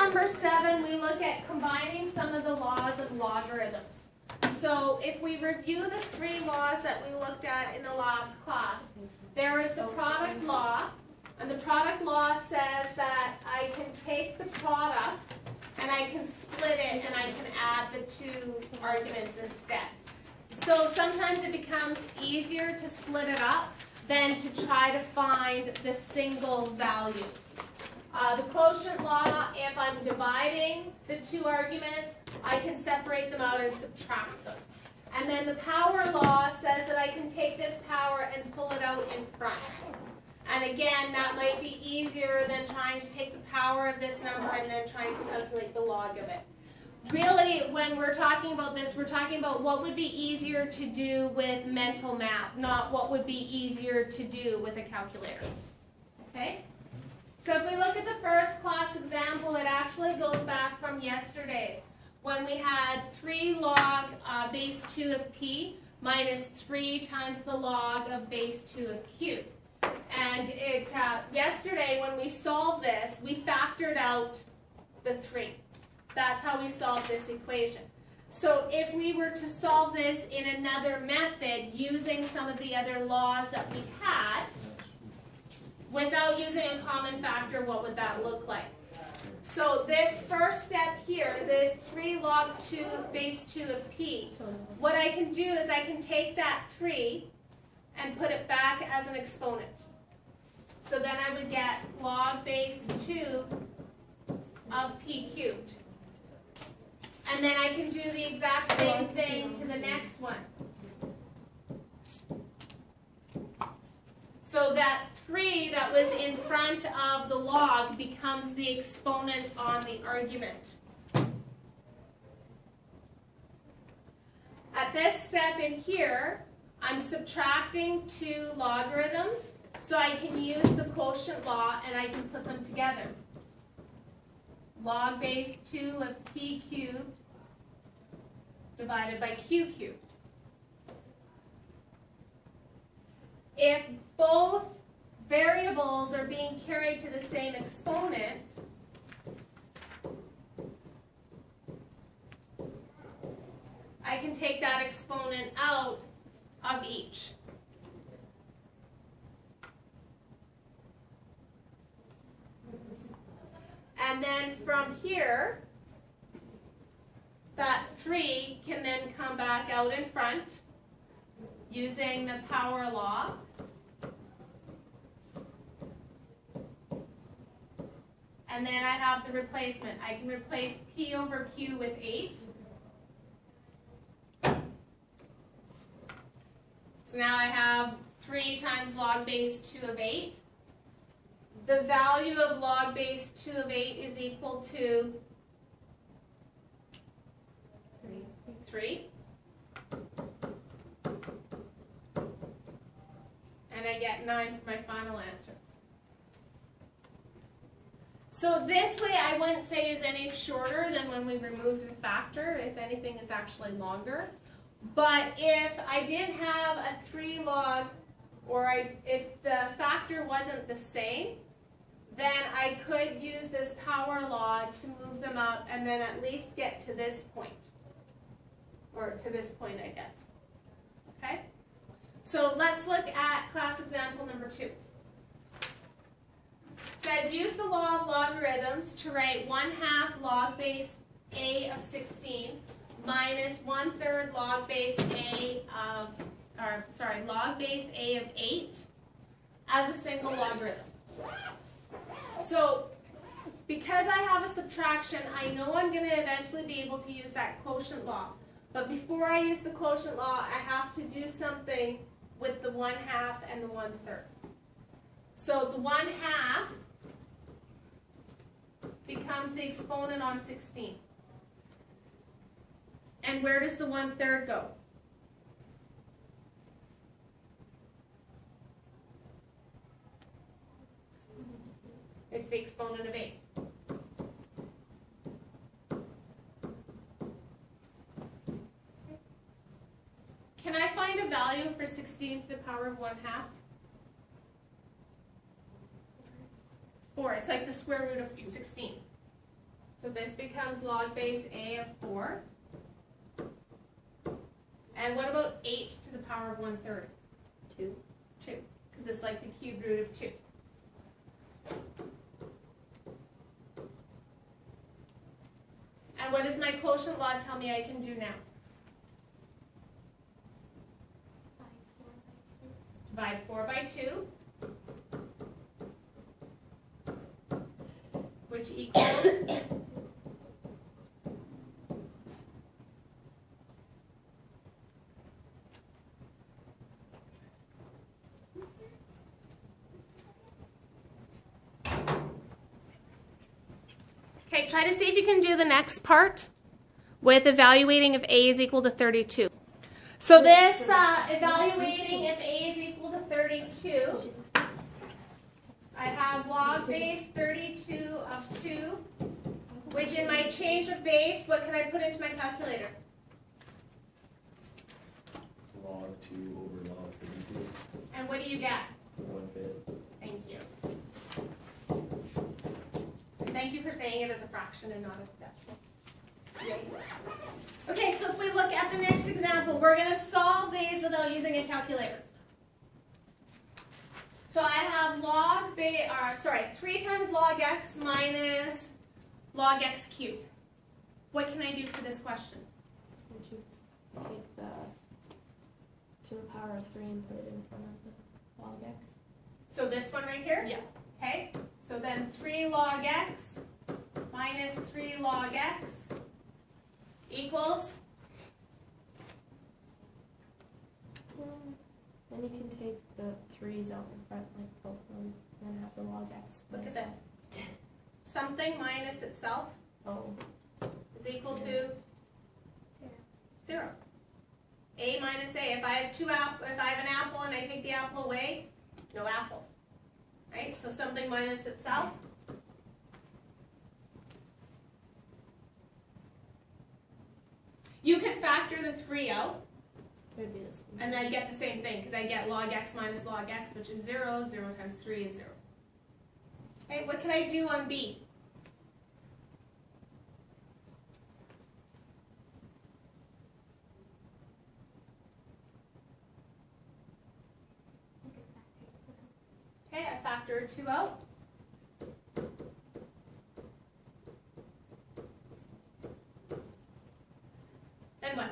number 7, we look at combining some of the laws of logarithms. So if we review the 3 laws that we looked at in the last class, there is the product law, and the product law says that I can take the product and I can split it and I can add the 2 arguments instead. So sometimes it becomes easier to split it up than to try to find the single value. The quotient law, if I'm dividing the 2 arguments, I can separate them out and subtract them. And then the power law says that I can take this power and pull it out in front. And again, that might be easier than trying to take the power of this number and then trying to calculate the log of it. Really, when we're talking about this, we're talking about what would be easier to do with mental math, not what would be easier to do with a calculator. Okay? So if we look at the first class example, it actually goes back from yesterday's, when we had 3 log base 2 of p minus 3 times the log of base 2 of q. And yesterday when we solved this, we factored out the 3. That's how we solved this equation. So if we were to solve this in another method using some of the other laws that we had, without using a common factor, what would that look like? So this first step here, this 3 log 2 base 2 of p, what I can do is I can take that 3 and put it back as an exponent. So then I would get log base 2 of p cubed. And then I can do the exact same thing to the next one. So that 3 that was in front of the log becomes the exponent on the argument. At this step in here, I'm subtracting 2 logarithms, so I can use the quotient law and I can put them together. Log base 2 of p cubed divided by q cubed. If both variables are being carried to the same exponent, I can take that exponent out of each. And then from here, that 3 can then come back out in front using the power law. And then I have the replacement. I can replace p over q with 8. So now I have 3 times log base 2 of 8. The value of log base 2 of 8 is equal to 3. And I get 9 for my final answer. So this way I wouldn't say is any shorter than when we removed the factor. If anything, it's actually longer. But if I didn't have a 3 log, or if the factor wasn't the same, then I could use this power law to move them out and then at least get to this point. Or to this point, I guess. Okay? So let's look at class example number 2. It says, use the law of logarithms to write 1/2 log base a of 16 minus 1/3 log base a of, log base a of 8 as a single logarithm. So because I have a subtraction, I know I'm going to eventually be able to use that quotient law. But before I use the quotient law, I have to do something with the 1/2 and the 1/3. So the 1/2 becomes the exponent on 16. And where does the 1/3 go? It's the exponent of 8. Can I find a value for 16 to the power of 1/2? 4. It's like the square root of 16. So So this becomes log base A of 4. And what about 8 to the power of 1/3? 2. 2, because it's like the cube root of 2. And what does my quotient law tell me I can do now? Divide 4 by 2, which equals okay, try to see if you can do the next part with evaluating if A is equal to 32. So this evaluating if A is equal to 32, I have log base 32 of 2, which in my change of base, what can I put into my calculator? Log 2 over log 32. And what do you get? 1/5. Thank you. Thank you for saying it as a fraction and not as a decimal. Okay, so if we look at the next example, we're going to solve these without using a calculator. So I have 3 times log x minus log x cubed. What can I do for this question? Would you take the to the power of 3 and put it in front of the log x? So this one right here? Yeah. Okay, so then 3 log x minus 3 log x equals? Then you can take the 3's out in front, like both of them, and then have the log x. Look at this. Something minus itself Oh. is equal to 0. A minus A. If I have if I have an apple and I take the apple away, no apples. Right? So something minus itself. You could factor the 3 out, It would be this one. and then get the same thing, because I get log x minus log x, which is 0. 0 times 3 is 0. Okay, what can I do on B? Okay, I factor 2 out. Then what?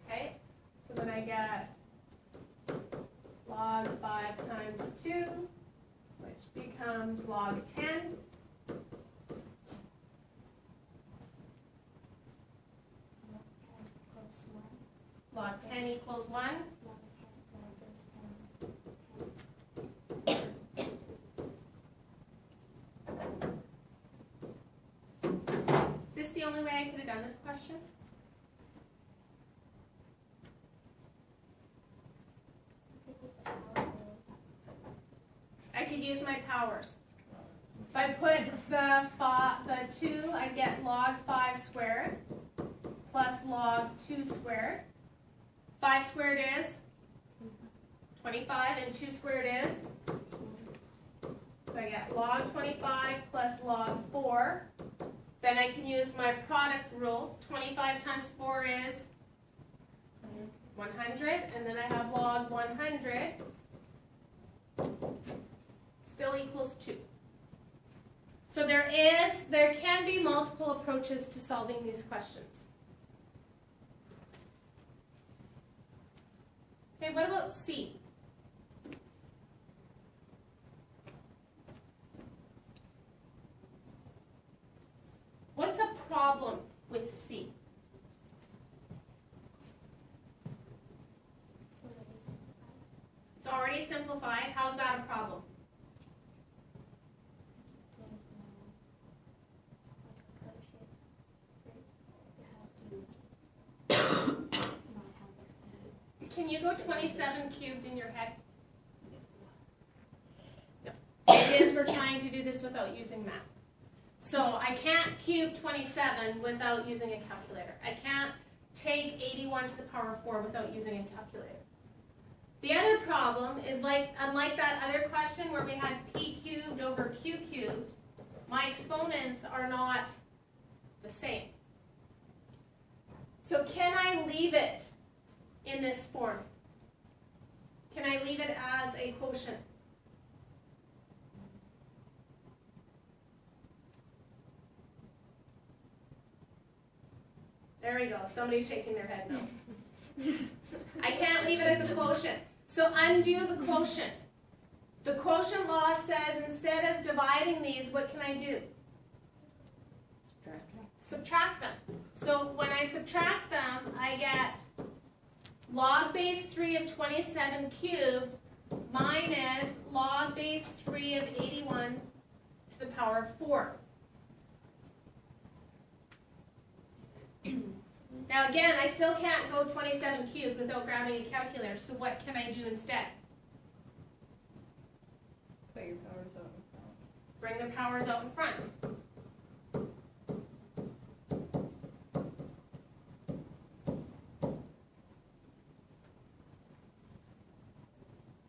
Okay, so then I get log 5 times 2, which becomes log 10. Log 10 equals 1. Is this the only way I could have done this question? I could use my powers. If I put the 2, I get log 5 squared plus log 2 squared. 5 squared is 25, and 2 squared is? So I get log 25 plus log 4. Then I can use my product rule. 25 times 4 is 100, and then I have log 100 still equals 2. So there can be multiple approaches to solving these questions. Okay, what about C? What's a problem with C? It's already simplified. How's that a problem? Can you go 27 cubed in your head? No. It is, we're trying to do this without using math. So I can't cube 27 without using a calculator. I can't take 81 to the power of 4 without using a calculator. The other problem is unlike that other question where we had p cubed over q cubed, my exponents are not the same. So can I leave it in this form? Can I leave it as a quotient? There we go. Somebody's shaking their head no. I can't leave it as a quotient. So undo the quotient. The quotient law says instead of dividing these, what can I do? Subtract them. So when I subtract them, I get log base 3 of 27 cubed minus log base 3 of 81 to the power of 4. Now again, I still can't go 27 cubed without grabbing a calculator, so what can I do instead? Put your powers out in front. Bring the powers out in front.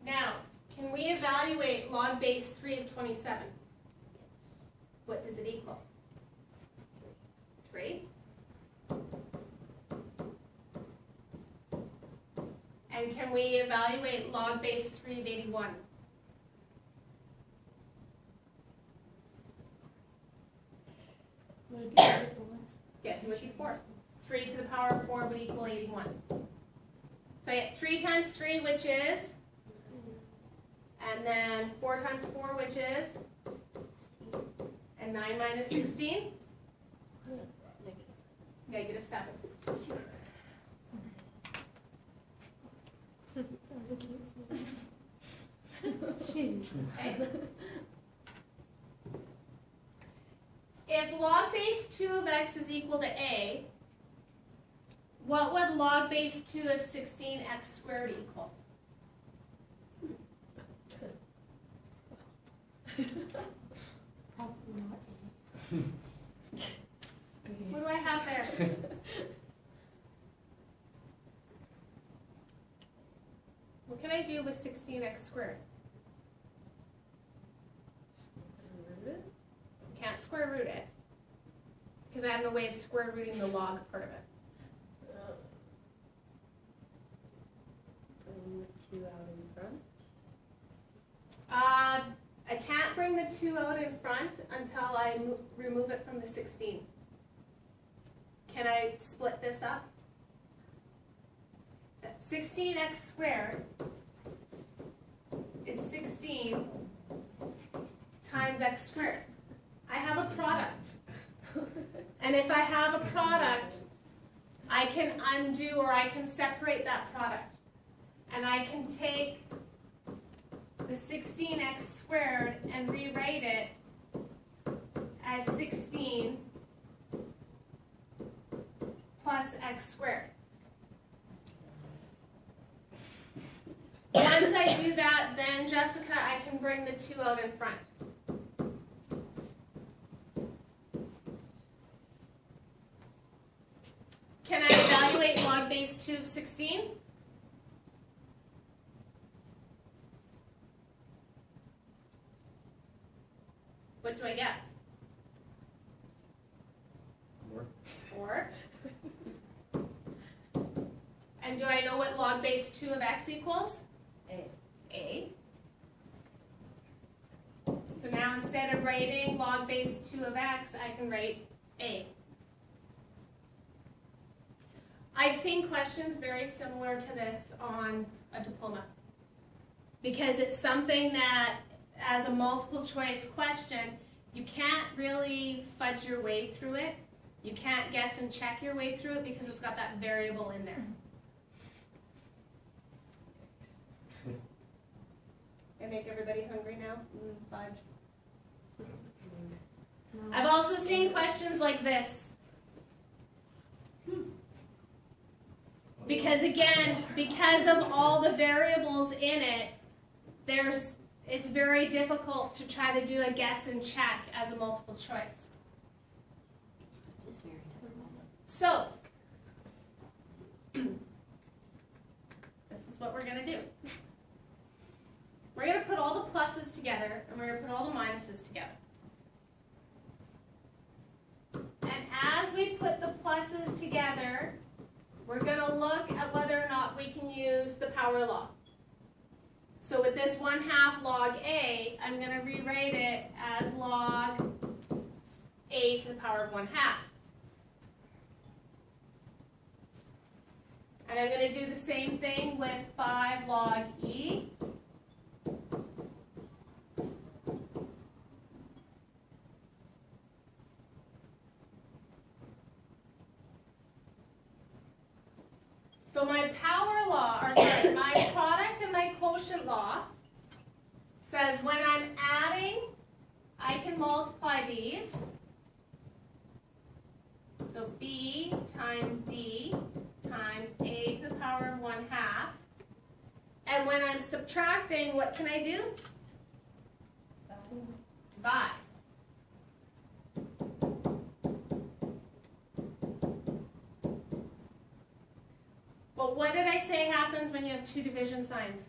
Now, can we evaluate log base 3 of 27? What does it equal? 3. And can we evaluate log base 3 of 81? Yes, it would be 4. 3 to the power of 4 would equal 81. So I get 3 times 3, which is, and then 4 times 4, which is, and 9 minus 16? Negative 7. Okay. If log base 2 of x is equal to a, what would log base 2 of 16x squared equal? Probably not What do I have there? What can I do with 16x squared? Can't square root it because I have no way of square rooting the log part of it. Bring the 2 out in front. I can't bring the 2 out in front until I remove it from the 16. Can I split this up? 16x squared is 16 times x squared. I have a product. And if I have a product, I can undo or I can separate that product. And I can take the 16x squared and rewrite it as 16 plus x squared. Once I do that, then Jessica, I can bring the 2 out in front. Can I evaluate log base 2 of 16? What do I get? 4. And do I know what log base 2 of x equals? A. So now instead of writing log base 2 of x, I can write A. I've seen questions very similar to this on a diploma because it's something that, as a multiple choice question, you can't really fudge your way through it. You can't guess and check your way through it because it's got that variable in there. I make everybody hungry now? Fudge. I've also seen questions like this. Because again, because of all the variables in it, it's very difficult to try to do a guess and check as a multiple choice. It's very difficult. So, this is what we're going to do. We're going to put all the pluses together, and we're going to put all the minuses together. And as we put the pluses together, we're going to look at whether or not we can use the power law. So with this 1/2 log A, I'm going to rewrite it as log A to the power of 1/2. And I'm going to do the same thing with 5 log E. So my power law, or sorry, my product and my quotient law says when I'm adding, I can multiply these. So B times D times A to the power of 1/2. And when I'm subtracting, what can I do? Divide. But what did I say happens when you have two division signs?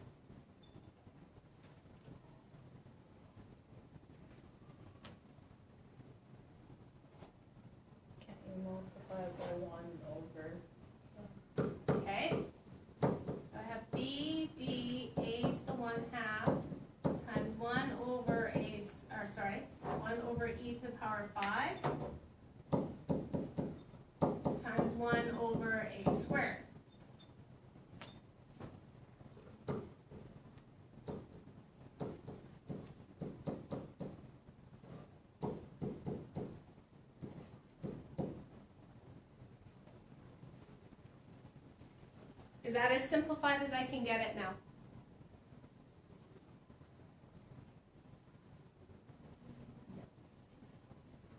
Can't you multiply by 1 over? Okay. So I have B, D, A to the 1/2 times 1 over A, or sorry, 1 over E to the power of 5 times 1 over A squared. Is that as simplified as I can get it now?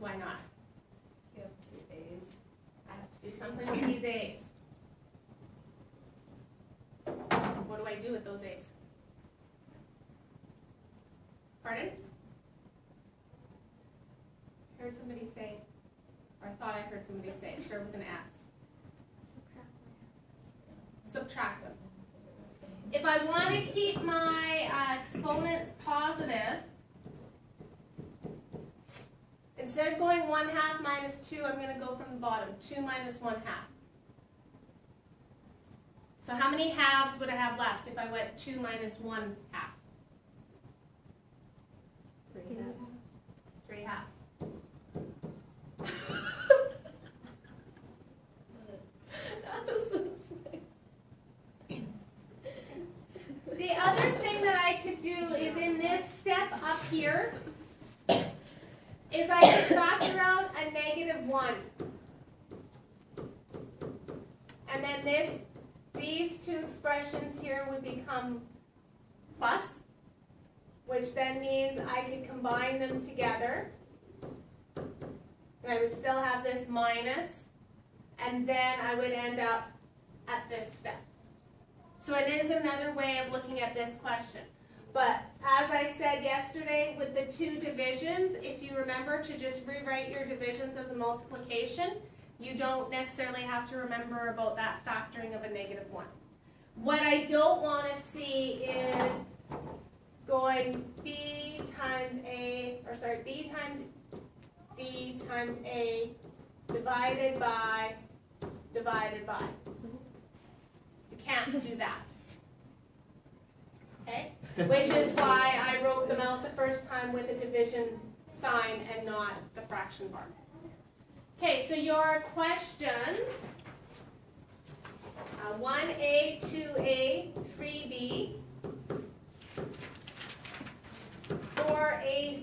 Why not? You have 2 A's. I have to do something with these A's. What do I do with those A's? Pardon? I heard somebody say, or I thought I heard somebody say, sure, with an S. Subtract them. If I want to keep my exponents positive, instead of going 1/2 minus 2, I'm going to go from the bottom. 2 minus 1/2. So how many halves would I have left if I went 2 minus 1/2? 3 halves. 3 halves. The other thing that I could do is in this step up here, is I could factor out a -1. And then these two expressions here would become plus, which then means I could combine them together. And I would still have this minus, and then I would end up at this step. So it is another way of looking at this question. But as I said yesterday with the two divisions, if you remember to just rewrite your divisions as a multiplication, you don't necessarily have to remember about that factoring of a -1. What I don't want to see is going B times D times A divided by. You can't do that. Okay? Which is why I wrote them out the first time with a division sign and not the fraction bar. Okay, so your questions, 1A, 2A, 3B, 4A,